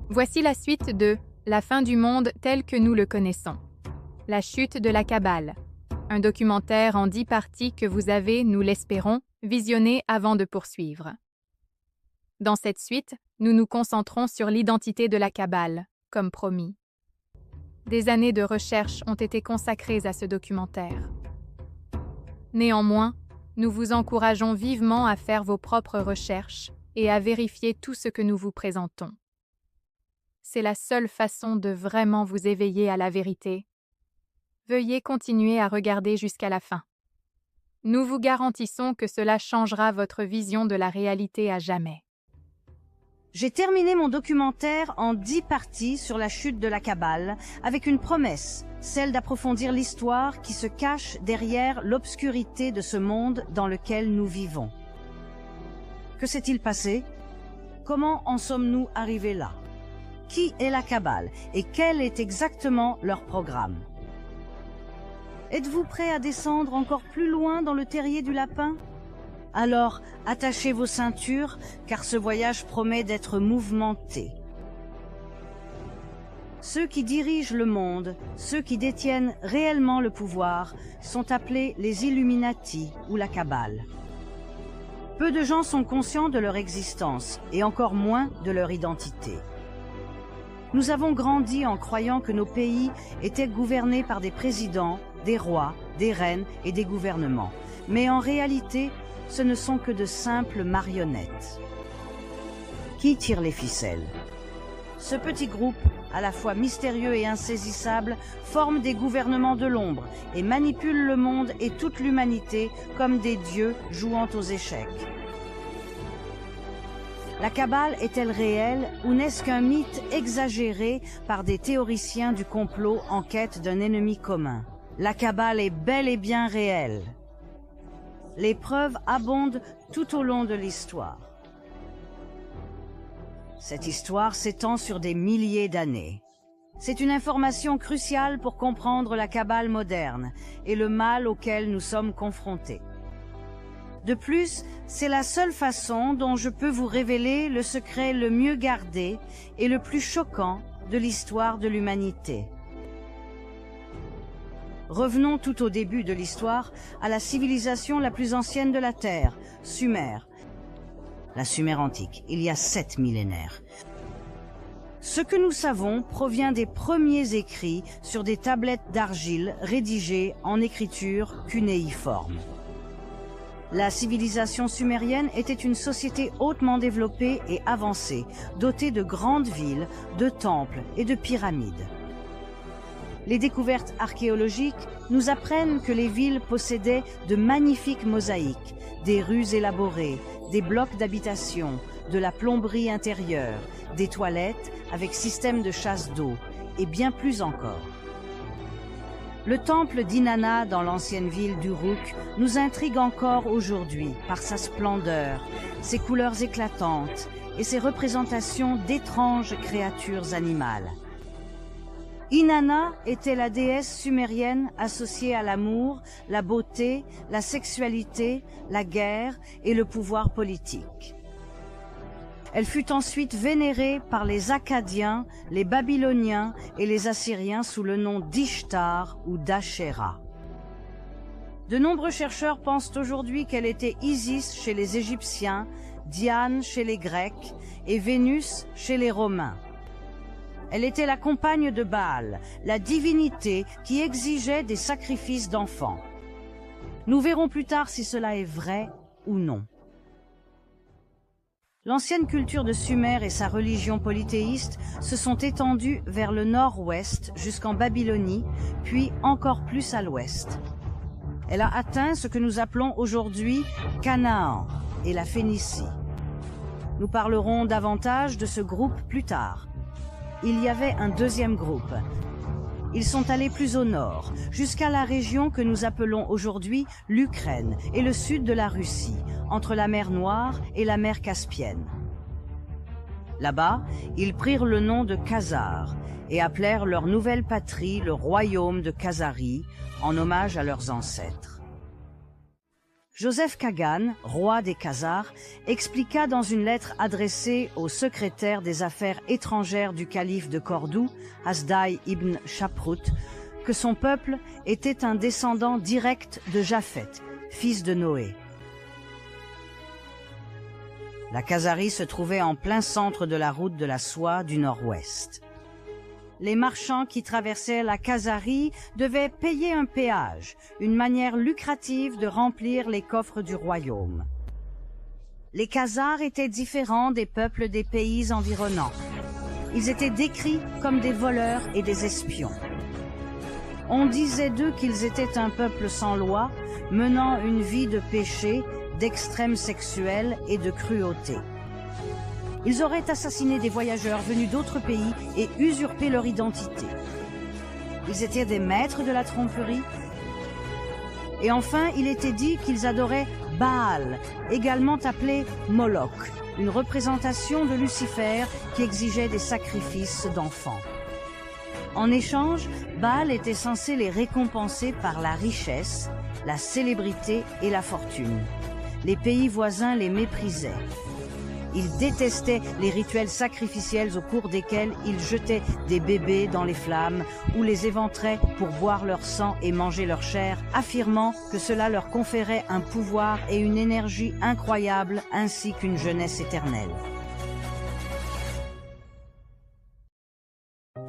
Voici la suite de La fin du monde tel que nous le connaissons. La chute de la Kabbale. Un documentaire en 10 parties que vous avez, nous l'espérons, visionné avant de poursuivre. Dans cette suite, nous nous concentrons sur l'identité de la Kabbale, comme promis. Des années de recherche ont été consacrées à ce documentaire. Néanmoins, nous vous encourageons vivement à faire vos propres recherches et à vérifier tout ce que nous vous présentons. C'est la seule façon de vraiment vous éveiller à la vérité. Veuillez continuer à regarder jusqu'à la fin. Nous vous garantissons que cela changera votre vision de la réalité à jamais. J'ai terminé mon documentaire en 10 parties sur la chute de la Kabbale, avec une promesse, celle d'approfondir l'histoire qui se cache derrière l'obscurité de ce monde dans lequel nous vivons. Que s'est-il passé? Comment en sommes-nous arrivés là? Qui est la Kabbale et quel est exactement leur programme? Êtes-vous prêt à descendre encore plus loin dans le terrier du lapin? Alors, attachez vos ceintures, car ce voyage promet d'être mouvementé. Ceux qui dirigent le monde, ceux qui détiennent réellement le pouvoir, sont appelés les Illuminati ou la Kabbale. Peu de gens sont conscients de leur existence, et encore moins de leur identité. Nous avons grandi en croyant que nos pays étaient gouvernés par des présidents, des rois, des reines et des gouvernements. Mais en réalité, ce ne sont que de simples marionnettes. Qui tire les ficelles? Ce petit groupe, à la fois mystérieux et insaisissable, forme des gouvernements de l'ombre et manipule le monde et toute l'humanité comme des dieux jouant aux échecs. La Kabbale est-elle réelle ou n'est-ce qu'un mythe exagéré par des théoriciens du complot en quête d'un ennemi commun? La Kabbale est bel et bien réelle. Les preuves abondent tout au long de l'histoire. Cette histoire s'étend sur des milliers d'années. C'est une information cruciale pour comprendre la Kabbale moderne et le mal auquel nous sommes confrontés. De plus, c'est la seule façon dont je peux vous révéler le secret le mieux gardé et le plus choquant de l'histoire de l'humanité. Revenons tout au début de l'histoire à la civilisation la plus ancienne de la Terre, Sumer. La Sumer antique, il y a 7 millénaires. Ce que nous savons provient des premiers écrits sur des tablettes d'argile rédigées en écriture cunéiforme. La civilisation sumérienne était une société hautement développée et avancée, dotée de grandes villes, de temples et de pyramides. Les découvertes archéologiques nous apprennent que les villes possédaient de magnifiques mosaïques, des rues élaborées, des blocs d'habitation, de la plomberie intérieure, des toilettes avec système de chasse d'eau et bien plus encore. Le temple d'Inanna dans l'ancienne ville d'Uruk nous intrigue encore aujourd'hui par sa splendeur, ses couleurs éclatantes et ses représentations d'étranges créatures animales. Inanna était la déesse sumérienne associée à l'amour, la beauté, la sexualité, la guerre et le pouvoir politique. Elle fut ensuite vénérée par les Akkadiens, les Babyloniens et les Assyriens sous le nom d'Ishtar ou d'Ashéra. De nombreux chercheurs pensent aujourd'hui qu'elle était Isis chez les Égyptiens, Diane chez les Grecs et Vénus chez les Romains. Elle était la compagne de Baal, la divinité qui exigeait des sacrifices d'enfants. Nous verrons plus tard si cela est vrai ou non. L'ancienne culture de Sumer et sa religion polythéiste se sont étendues vers le nord-ouest jusqu'en Babylonie, puis encore plus à l'ouest. Elle a atteint ce que nous appelons aujourd'hui Canaan et la Phénicie. Nous parlerons davantage de ce groupe plus tard. Il y avait un deuxième groupe. Ils sont allés plus au nord, jusqu'à la région que nous appelons aujourd'hui l'Ukraine et le sud de la Russie, entre la mer Noire et la mer Caspienne. Là-bas, ils prirent le nom de Khazars et appelèrent leur nouvelle patrie le royaume de Khazarie, en hommage à leurs ancêtres. Joseph Kagan, roi des Khazars, expliqua dans une lettre adressée au secrétaire des affaires étrangères du calife de Cordoue, Hasdai ibn Shaprut, que son peuple était un descendant direct de Japhet, fils de Noé. La Khazarie se trouvait en plein centre de la route de la soie du nord-ouest. Les marchands qui traversaient la Khazarie devaient payer un péage, une manière lucrative de remplir les coffres du royaume. Les Khazars étaient différents des peuples des pays environnants. Ils étaient décrits comme des voleurs et des espions. On disait d'eux qu'ils étaient un peuple sans loi, menant une vie de péché, d'extrême sexuel et de cruauté. Ils auraient assassiné des voyageurs venus d'autres pays et usurpé leur identité. Ils étaient des maîtres de la tromperie. Et enfin, il était dit qu'ils adoraient Baal, également appelé Moloch, une représentation de Lucifer qui exigeait des sacrifices d'enfants. En échange, Baal était censé les récompenser par la richesse, la célébrité et la fortune. Les pays voisins les méprisaient. Ils détestaient les rituels sacrificiels au cours desquels ils jetaient des bébés dans les flammes ou les éventraient pour boire leur sang et manger leur chair, affirmant que cela leur conférait un pouvoir et une énergie incroyables ainsi qu'une jeunesse éternelle.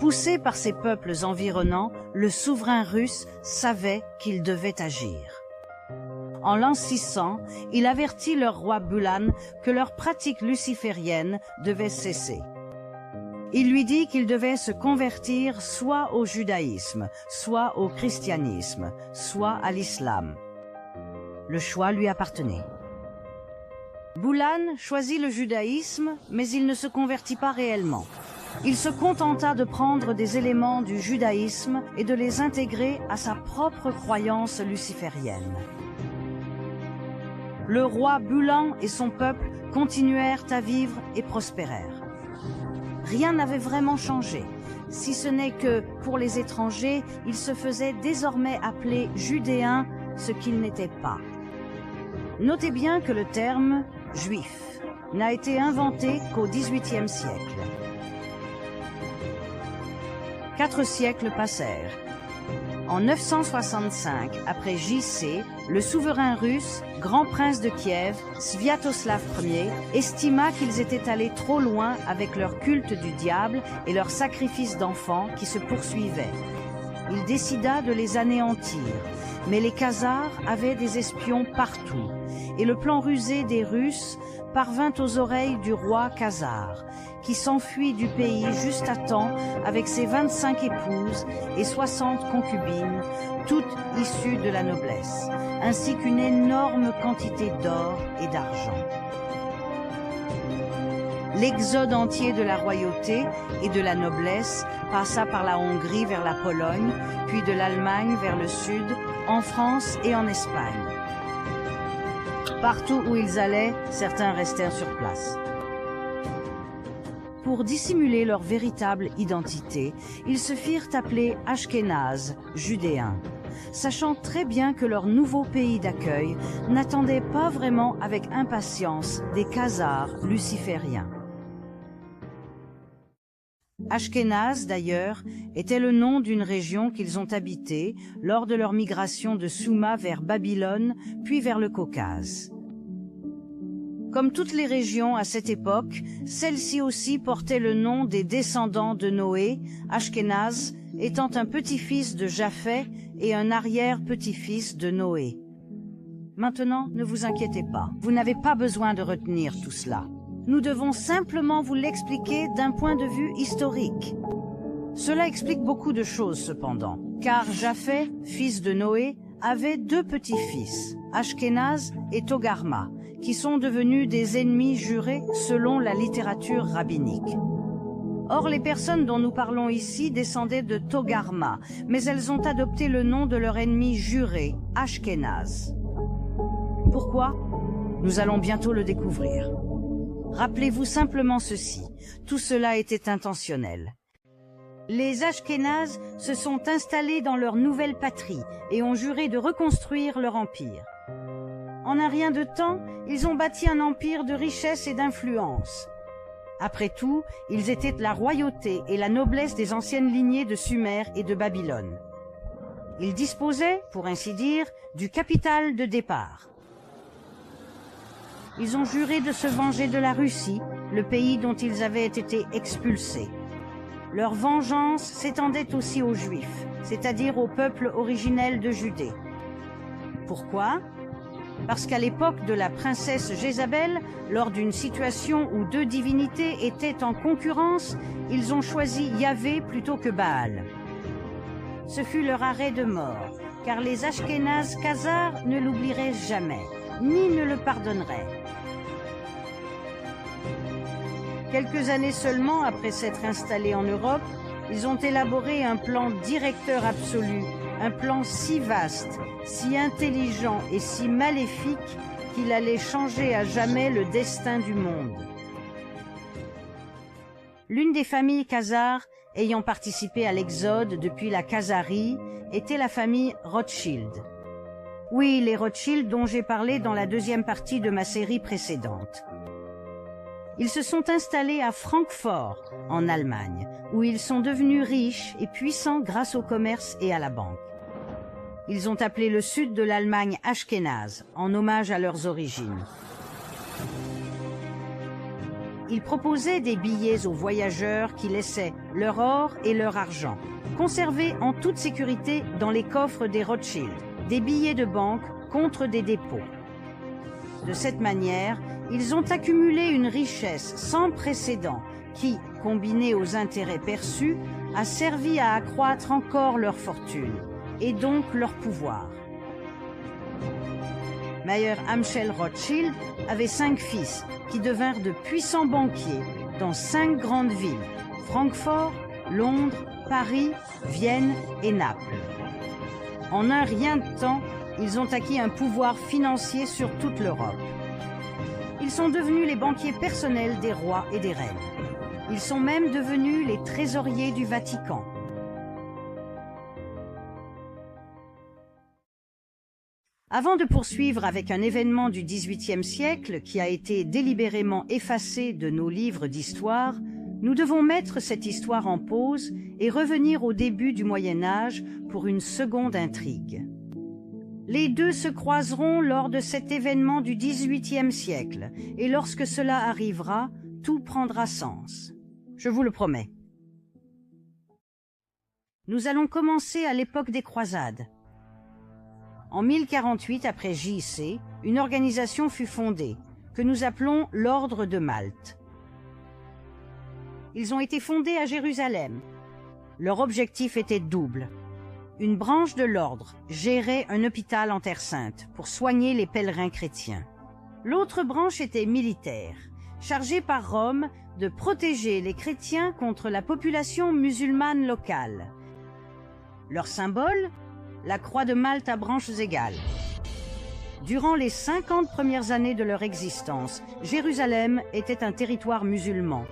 Poussé par ces peuples environnants, le souverain russe savait qu'il devait agir. En l'an 600, il avertit leur roi Bulan que leur pratique luciférienne devait cesser. Il lui dit qu'il devait se convertir soit au judaïsme, soit au christianisme, soit à l'islam. Le choix lui appartenait. Bulan choisit le judaïsme, mais il ne se convertit pas réellement. Il se contenta de prendre des éléments du judaïsme et de les intégrer à sa propre croyance luciférienne. Le roi Bulan et son peuple continuèrent à vivre et prospérèrent. Rien n'avait vraiment changé, si ce n'est que, pour les étrangers, ils se faisaient désormais appeler judéens, ce qu'ils n'étaient pas. Notez bien que le terme « juif » n'a été inventé qu'au XVIIIe siècle. 4 siècles passèrent. En 965, après J.C., le souverain russe, grand prince de Kiev, Sviatoslav Ier, estima qu'ils étaient allés trop loin avec leur culte du diable et leurs sacrifices d'enfants qui se poursuivaient. Il décida de les anéantir, mais les Khazars avaient des espions partout, et le plan rusé des Russes parvint aux oreilles du roi Khazar, qui s'enfuit du pays juste à temps avec ses 25 épouses et 60 concubines, toutes issues de la noblesse, ainsi qu'une énorme quantité d'or et d'argent. L'exode entier de la royauté et de la noblesse passa par la Hongrie vers la Pologne, puis de l'Allemagne vers le sud, en France et en Espagne. Partout où ils allaient, certains restèrent sur place. Pour dissimuler leur véritable identité, ils se firent appeler Ashkénazes, judéens, sachant très bien que leur nouveau pays d'accueil n'attendait pas vraiment avec impatience des Khazars lucifériens. Ashkénaze, d'ailleurs, était le nom d'une région qu'ils ont habitée lors de leur migration de Souma vers Babylone, puis vers le Caucase. Comme toutes les régions à cette époque, celle-ci aussi portait le nom des descendants de Noé, Ashkénaze étant un petit-fils de Japhet et un arrière-petit-fils de Noé. Maintenant, ne vous inquiétez pas, vous n'avez pas besoin de retenir tout cela. Nous devons simplement vous l'expliquer d'un point de vue historique. Cela explique beaucoup de choses cependant, car Japhet, fils de Noé, avait 2 petits-fils, Ashkénaze et Togarma, qui sont devenus des ennemis jurés selon la littérature rabbinique. Or, les personnes dont nous parlons ici descendaient de Togarma, mais elles ont adopté le nom de leur ennemi juré, Ashkénaze. Pourquoi? Nous allons bientôt le découvrir. Rappelez-vous simplement ceci, tout cela était intentionnel. Les Ashkénazes se sont installés dans leur nouvelle patrie et ont juré de reconstruire leur empire. En un rien de temps, ils ont bâti un empire de richesse et d'influence. Après tout, ils étaient la royauté et la noblesse des anciennes lignées de Sumer et de Babylone. Ils disposaient, pour ainsi dire, du capital de départ. Ils ont juré de se venger de la Russie, le pays dont ils avaient été expulsés. Leur vengeance s'étendait aussi aux Juifs, c'est-à-dire au peuple originel de Judée. Pourquoi ? Parce qu'à l'époque de la princesse Jézabel, lors d'une situation où deux divinités étaient en concurrence, ils ont choisi Yahvé plutôt que Baal. Ce fut leur arrêt de mort, car les Ashkénazes khazars ne l'oublieraient jamais, ni ne le pardonneraient. Quelques années seulement après s'être installés en Europe, ils ont élaboré un plan directeur absolu, un plan si vaste, si intelligent et si maléfique qu'il allait changer à jamais le destin du monde. L'une des familles khazars ayant participé à l'exode depuis la Khazarie était la famille Rothschild. Oui, les Rothschild dont j'ai parlé dans la deuxième partie de ma série précédente. Ils se sont installés à Francfort, en Allemagne, où ils sont devenus riches et puissants grâce au commerce et à la banque. Ils ont appelé le sud de l'Allemagne Ashkénaze, en hommage à leurs origines. Ils proposaient des billets aux voyageurs qui laissaient leur or et leur argent, conservés en toute sécurité dans les coffres des Rothschild, des billets de banque contre des dépôts. De cette manière, ils ont accumulé une richesse sans précédent qui, combinée aux intérêts perçus, a servi à accroître encore leur fortune et donc leur pouvoir. Mayer Amschel Rothschild avait 5 fils qui devinrent de puissants banquiers dans 5 grandes villes, Francfort, Londres, Paris, Vienne et Naples. En un rien de temps, ils ont acquis un pouvoir financier sur toute l'Europe. Ils sont devenus les banquiers personnels des rois et des reines. Ils sont même devenus les trésoriers du Vatican. Avant de poursuivre avec un événement du XVIIIe siècle qui a été délibérément effacé de nos livres d'histoire, nous devons mettre cette histoire en pause et revenir au début du Moyen Âge pour une seconde intrigue. Les deux se croiseront lors de cet événement du XVIIIe siècle, et lorsque cela arrivera, tout prendra sens. Je vous le promets. Nous allons commencer à l'époque des croisades. En 1048 après J.C., une organisation fut fondée, que nous appelons l'Ordre de Malte. Ils ont été fondés à Jérusalem. Leur objectif était double. Une branche de l'ordre gérait un hôpital en Terre Sainte pour soigner les pèlerins chrétiens. L'autre branche était militaire, chargée par Rome de protéger les chrétiens contre la population musulmane locale. Leur symbole, la croix de Malte à branches égales. Durant les 50 premières années de leur existence, Jérusalem était un territoire musulman.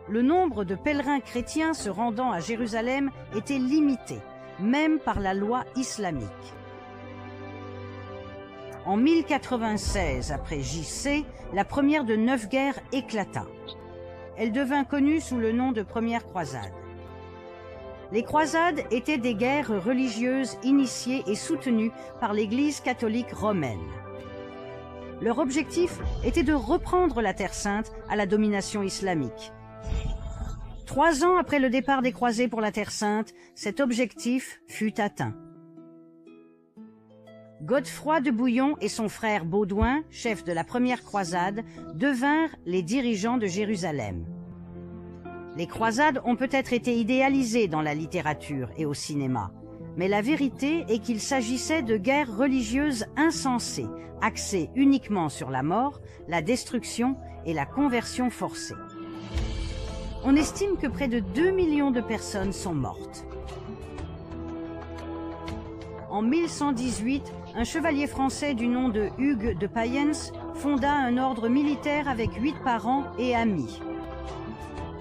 Le nombre de pèlerins chrétiens se rendant à Jérusalem était limité, même par la loi islamique. En 1096 après J.C., la première de 9 guerres éclata. Elle devint connue sous le nom de Première Croisade. Les croisades étaient des guerres religieuses initiées et soutenues par l'Église catholique romaine. Leur objectif était de reprendre la Terre Sainte à la domination islamique. 3 ans après le départ des croisés pour la Terre Sainte, cet objectif fut atteint. Godefroy de Bouillon et son frère Baudouin, chef de la première croisade, devinrent les dirigeants de Jérusalem. Les croisades ont peut-être été idéalisées dans la littérature et au cinéma, mais la vérité est qu'il s'agissait de guerres religieuses insensées, axées uniquement sur la mort, la destruction et la conversion forcée. On estime que près de 2 millions de personnes sont mortes. En 1118, un chevalier français du nom de Hugues de Payens fonda un ordre militaire avec 8 parents et amis.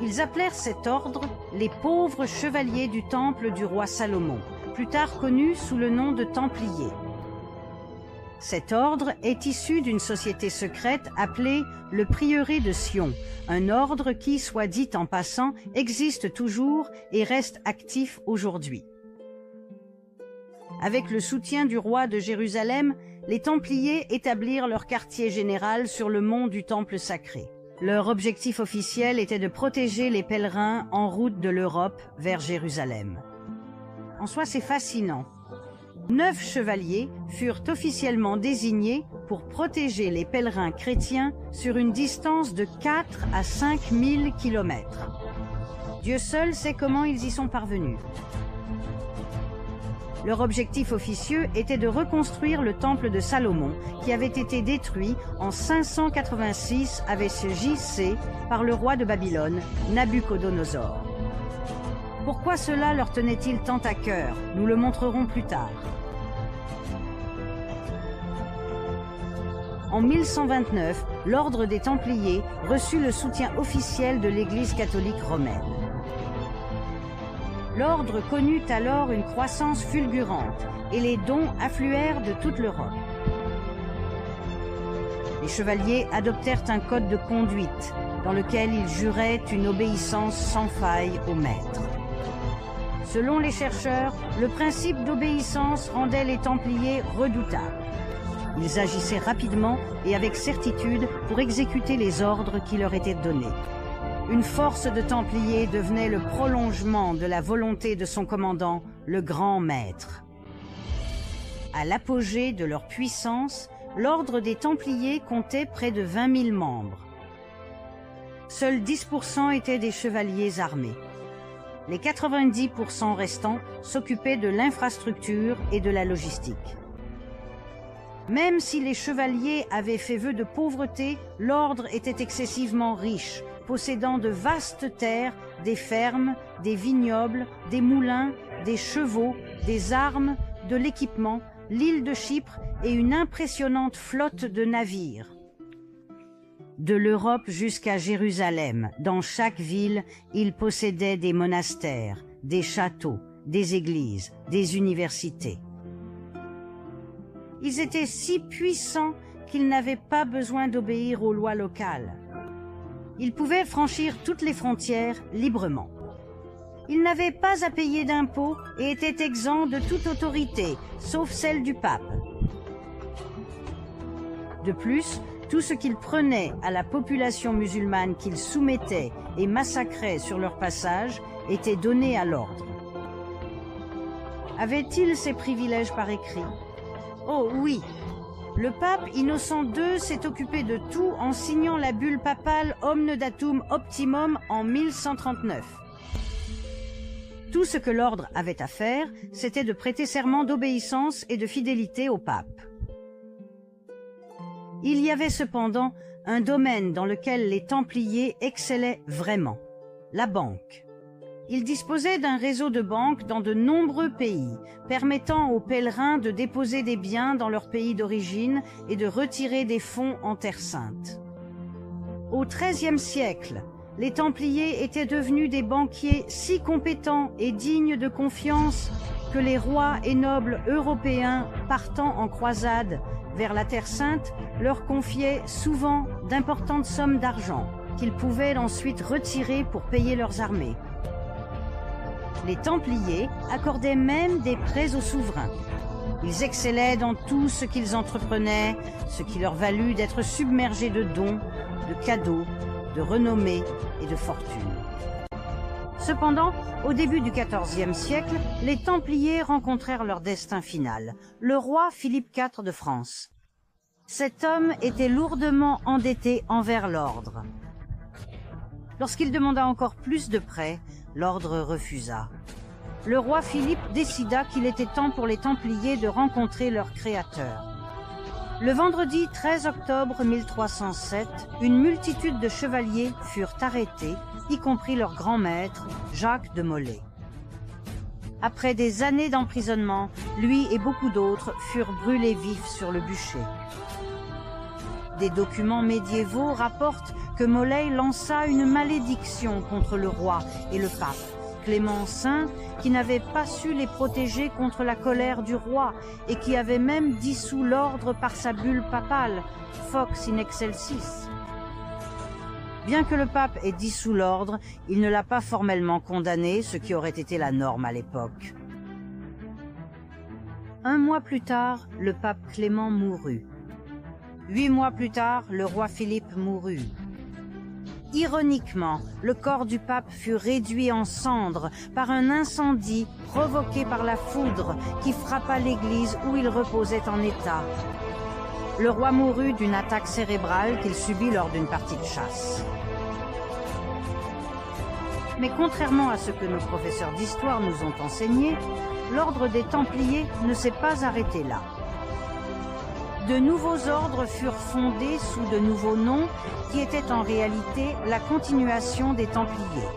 Ils appelèrent cet ordre les pauvres chevaliers du temple du roi Salomon, plus tard connus sous le nom de Templiers. Cet ordre est issu d'une société secrète appelée le Prieuré de Sion, un ordre qui, soit dit en passant, existe toujours et reste actif aujourd'hui. Avec le soutien du roi de Jérusalem, les Templiers établirent leur quartier général sur le mont du Temple sacré. Leur objectif officiel était de protéger les pèlerins en route de l'Europe vers Jérusalem. En soi, c'est fascinant. 9 chevaliers furent officiellement désignés pour protéger les pèlerins chrétiens sur une distance de 4 à 5 000 kilomètres. Dieu seul sait comment ils y sont parvenus. Leur objectif officieux était de reconstruire le temple de Salomon, qui avait été détruit en 586 avec ce JC par le roi de Babylone, Nabuchodonosor. Pourquoi cela leur tenait-il tant à cœur? Nous le montrerons plus tard. En 1129, l'ordre des Templiers reçut le soutien officiel de l'Église catholique romaine. L'ordre connut alors une croissance fulgurante et les dons affluèrent de toute l'Europe. Les chevaliers adoptèrent un code de conduite dans lequel ils juraient une obéissance sans faille au maître. Selon les chercheurs, le principe d'obéissance rendait les Templiers redoutables. Ils agissaient rapidement et avec certitude pour exécuter les ordres qui leur étaient donnés. Une force de Templiers devenait le prolongement de la volonté de son commandant, le grand maître. À l'apogée de leur puissance, l'ordre des Templiers comptait près de 20 000 membres. Seuls 10% étaient des chevaliers armés. Les 90% restants s'occupaient de l'infrastructure et de la logistique. Même si les chevaliers avaient fait vœu de pauvreté, l'ordre était excessivement riche, possédant de vastes terres, des fermes, des vignobles, des moulins, des chevaux, des armes, de l'équipement, l'île de Chypre et une impressionnante flotte de navires. De l'Europe jusqu'à Jérusalem, dans chaque ville, ils possédaient des monastères, des châteaux, des églises, des universités. Ils étaient si puissants qu'ils n'avaient pas besoin d'obéir aux lois locales. Ils pouvaient franchir toutes les frontières librement. Ils n'avaient pas à payer d'impôts et étaient exempts de toute autorité, sauf celle du pape. De plus, tout ce qu'ils prenaient à la population musulmane qu'ils soumettaient et massacraient sur leur passage était donné à l'ordre. Avaient-ils ces privilèges par écrit? Oh oui! Le pape Innocent II s'est occupé de tout en signant la bulle papale Omne Datum Optimum en 1139. Tout ce que l'ordre avait à faire, c'était de prêter serment d'obéissance et de fidélité au pape. Il y avait cependant un domaine dans lequel les Templiers excellaient vraiment, la banque. Ils disposaient d'un réseau de banques dans de nombreux pays, permettant aux pèlerins de déposer des biens dans leur pays d'origine et de retirer des fonds en Terre Sainte. Au XIIIe siècle, les Templiers étaient devenus des banquiers si compétents et dignes de confiance que les rois et nobles européens partant en croisade vers la Terre Sainte leur confiaient souvent d'importantes sommes d'argent qu'ils pouvaient ensuite retirer pour payer leurs armées. Les Templiers accordaient même des prêts aux souverains. Ils excellaient dans tout ce qu'ils entreprenaient, ce qui leur valut d'être submergés de dons, de cadeaux, de renommée et de fortune. Cependant, au début du XIVe siècle, les Templiers rencontrèrent leur destin final, le roi Philippe IV de France. Cet homme était lourdement endetté envers l'ordre. Lorsqu'il demanda encore plus de prêts, l'ordre refusa. Le roi Philippe décida qu'il était temps pour les Templiers de rencontrer leur créateur. Le vendredi 13 octobre 1307, une multitude de chevaliers furent arrêtés, y compris leur grand maître, Jacques de Molay. Après des années d'emprisonnement, lui et beaucoup d'autres furent brûlés vifs sur le bûcher. Des documents médiévaux rapportent que Molay lança une malédiction contre le roi et le pape, Clément Saint, qui n'avait pas su les protéger contre la colère du roi et qui avait même dissous l'ordre par sa bulle papale, Fox in excelsis. Bien que le pape ait dissous l'ordre, il ne l'a pas formellement condamné, ce qui aurait été la norme à l'époque. Un mois plus tard, le pape Clément mourut. 8 mois plus tard, le roi Philippe mourut. Ironiquement, le corps du pape fut réduit en cendres par un incendie provoqué par la foudre qui frappa l'église où il reposait en état. Le roi mourut d'une attaque cérébrale qu'il subit lors d'une partie de chasse. Mais contrairement à ce que nos professeurs d'histoire nous ont enseigné, l'ordre des Templiers ne s'est pas arrêté là. De nouveaux ordres furent fondés sous de nouveaux noms qui étaient en réalité la continuation des Templiers.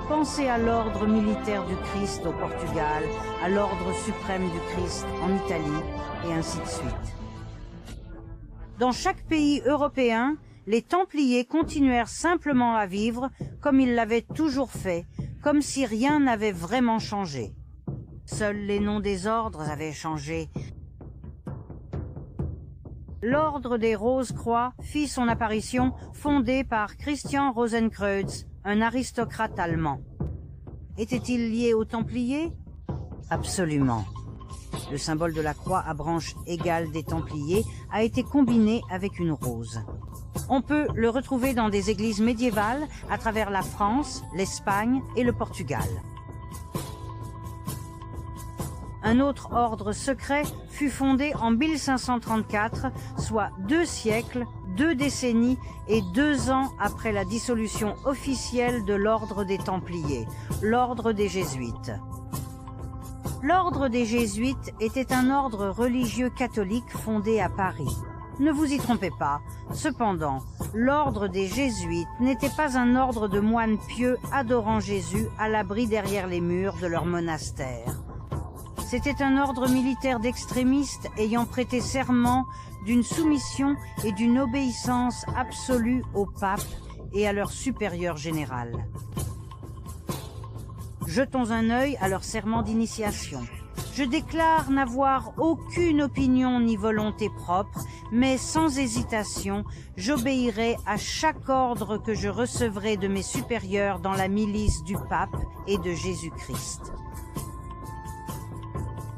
Pensez à l'ordre militaire du Christ au Portugal, à l'ordre suprême du Christ en Italie, et ainsi de suite. Dans chaque pays européen, les Templiers continuèrent simplement à vivre comme ils l'avaient toujours fait, comme si rien n'avait vraiment changé. Seuls les noms des ordres avaient changé. L'ordre des Rose-Croix fit son apparition, fondé par Christian Rosenkreuz, un aristocrate allemand. Était-il lié aux Templiers? Absolument. Le symbole de la croix à branches égales des Templiers a été combiné avec une rose. On peut le retrouver dans des églises médiévales à travers la France, l'Espagne et le Portugal. Un autre ordre secret fut fondé en 1534, soit 2 siècles, 2 décennies et 2 ans après la dissolution officielle de l'ordre des Templiers, l'ordre des Jésuites. L'ordre des Jésuites était un ordre religieux catholique fondé à Paris. Ne vous y trompez pas, cependant, l'ordre des Jésuites n'était pas un ordre de moines pieux adorant Jésus à l'abri derrière les murs de leur monastère. C'était un ordre militaire d'extrémistes ayant prêté serment d'une soumission et d'une obéissance absolue au pape et à leur supérieur général. Jetons un œil à leur serment d'initiation. Je déclare n'avoir aucune opinion ni volonté propre, mais sans hésitation, j'obéirai à chaque ordre que je recevrai de mes supérieurs dans la milice du pape et de Jésus-Christ.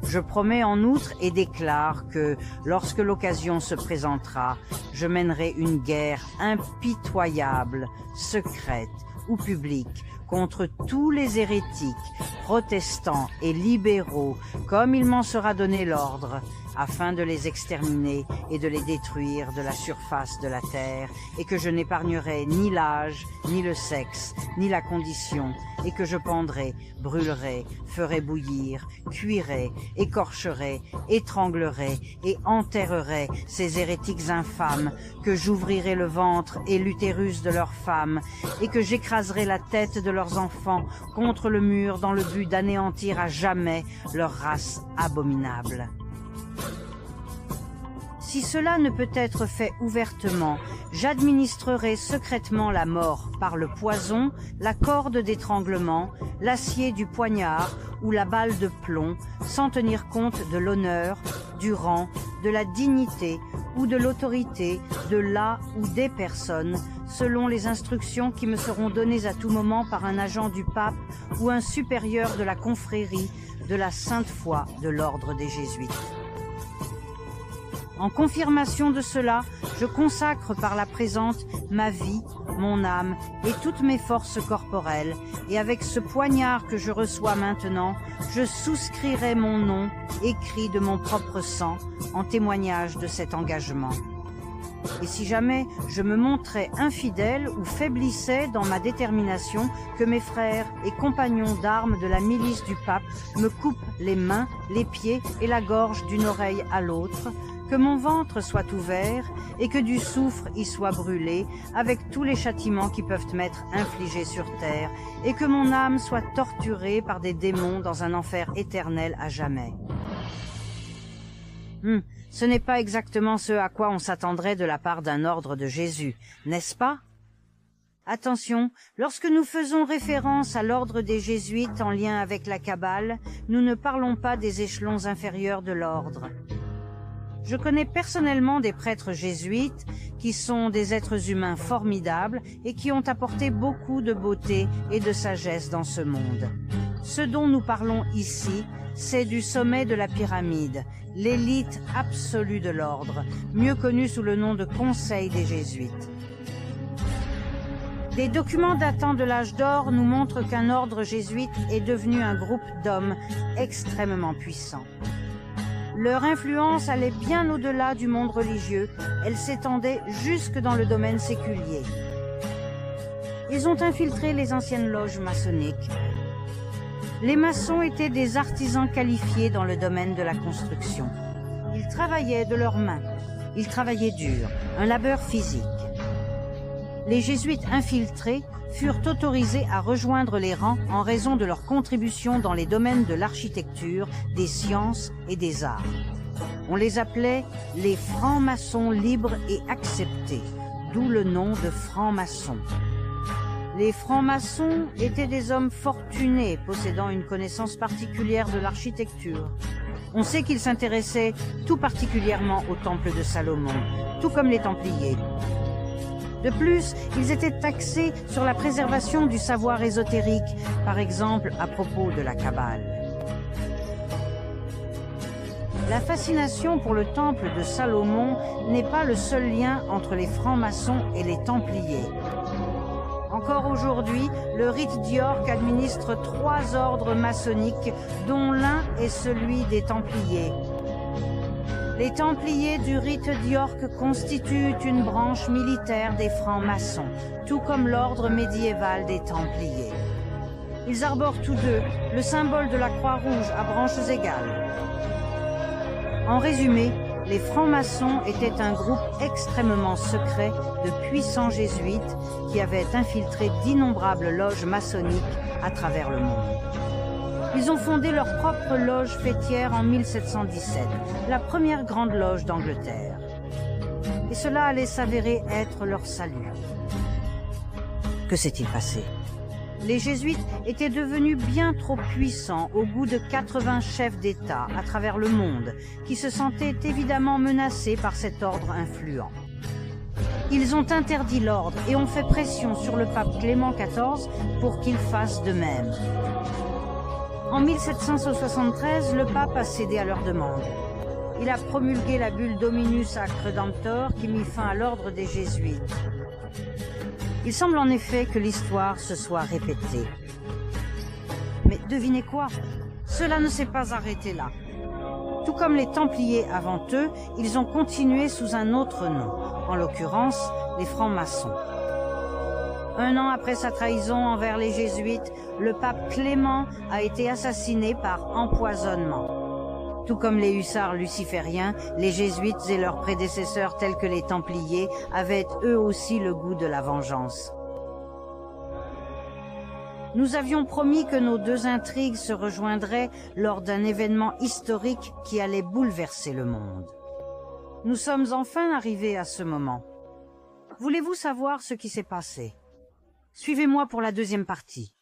Je promets en outre et déclare que, lorsque l'occasion se présentera, je mènerai une guerre impitoyable, secrète ou publique, contre tous les hérétiques, protestants et libéraux, comme il m'en sera donné l'ordre, afin de les exterminer et de les détruire de la surface de la terre, et que je n'épargnerai ni l'âge, ni le sexe, ni la condition, et que je pendrai, brûlerai, ferai bouillir, cuirai, écorcherai, étranglerai et enterrerai ces hérétiques infâmes, que j'ouvrirai le ventre et l'utérus de leurs femmes, et que j'écraserai la tête de leurs enfants contre le mur dans le but d'anéantir à jamais leur race abominable. Si cela ne peut être fait ouvertement, j'administrerai secrètement la mort par le poison, la corde d'étranglement, l'acier du poignard ou la balle de plomb, sans tenir compte de l'honneur, du rang, de la dignité ou de l'autorité de la ou des personnes, selon les instructions qui me seront données à tout moment par un agent du pape ou un supérieur de la confrérie de la Sainte Foi de l'ordre des Jésuites. En confirmation de cela, je consacre par la présente ma vie, mon âme et toutes mes forces corporelles, et avec ce poignard que je reçois maintenant, je souscrirai mon nom, écrit de mon propre sang, en témoignage de cet engagement. Et si jamais je me montrais infidèle ou faiblissais dans ma détermination, que mes frères et compagnons d'armes de la milice du pape me coupent les mains, les pieds et la gorge d'une oreille à l'autre, que mon ventre soit ouvert et que du soufre y soit brûlé, avec tous les châtiments qui peuvent m'être infligés sur terre, et que mon âme soit torturée par des démons dans un enfer éternel à jamais. Ce n'est pas exactement ce à quoi on s'attendrait de la part d'un ordre de Jésus, n'est-ce pas? Attention, lorsque nous faisons référence à l'ordre des Jésuites en lien avec la Kabbale, nous ne parlons pas des échelons inférieurs de l'ordre. Je connais personnellement des prêtres jésuites qui sont des êtres humains formidables et qui ont apporté beaucoup de beauté et de sagesse dans ce monde. Ce dont nous parlons ici, c'est du sommet de la pyramide, l'élite absolue de l'ordre, mieux connue sous le nom de Conseil des Jésuites. Des documents datant de l'âge d'or nous montrent qu'un ordre jésuite est devenu un groupe d'hommes extrêmement puissants. Leur influence allait bien au-delà du monde religieux, elle s'étendait jusque dans le domaine séculier. Ils ont infiltré les anciennes loges maçonniques. Les maçons étaient des artisans qualifiés dans le domaine de la construction. Ils travaillaient de leurs mains, ils travaillaient dur, un labeur physique. Les jésuites infiltrés furent autorisés à rejoindre les rangs en raison de leur contribution dans les domaines de l'architecture, des sciences et des arts. On les appelait les francs-maçons libres et acceptés, d'où le nom de francs-maçons. Les francs-maçons étaient des hommes fortunés possédant une connaissance particulière de l'architecture. On sait qu'ils s'intéressaient tout particulièrement au temple de Salomon, tout comme les Templiers. De plus, ils étaient taxés sur la préservation du savoir ésotérique, par exemple à propos de la Kabbale. La fascination pour le temple de Salomon n'est pas le seul lien entre les francs-maçons et les Templiers. Encore aujourd'hui, le rite d'York administre 3 ordres maçonniques, dont l'un est celui des Templiers. Les Templiers du rite d'York constituent une branche militaire des francs-maçons, tout comme l'ordre médiéval des Templiers. Ils arborent tous deux le symbole de la Croix-Rouge à branches égales. En résumé, les francs-maçons étaient un groupe extrêmement secret de puissants jésuites qui avaient infiltré d'innombrables loges maçonniques à travers le monde. Ils ont fondé leur propre loge fêtière en 1717, la première grande loge d'Angleterre. Et cela allait s'avérer être leur salut. Que s'est-il passé? Les jésuites étaient devenus bien trop puissants au goût de 80 chefs d'État à travers le monde, qui se sentaient évidemment menacés par cet ordre influent. Ils ont interdit l'ordre et ont fait pression sur le pape Clément XIV pour qu'il fasse de même. En 1773, le pape a cédé à leur demande. Il a promulgué la bulle Dominus ac Redemptor qui mit fin à l'ordre des Jésuites. Il semble en effet que l'histoire se soit répétée. Mais devinez quoi? Cela ne s'est pas arrêté là. Tout comme les Templiers avant eux, ils ont continué sous un autre nom, en l'occurrence les francs-maçons. 1 an après sa trahison envers les Jésuites, le pape Clément a été assassiné par empoisonnement. Tout comme les hussards lucifériens, les Jésuites et leurs prédécesseurs tels que les Templiers avaient eux aussi le goût de la vengeance. Nous avions promis que nos 2 intrigues se rejoindraient lors d'un événement historique qui allait bouleverser le monde. Nous sommes enfin arrivés à ce moment. Voulez-vous savoir ce qui s'est passé? Suivez-moi pour la 2e partie.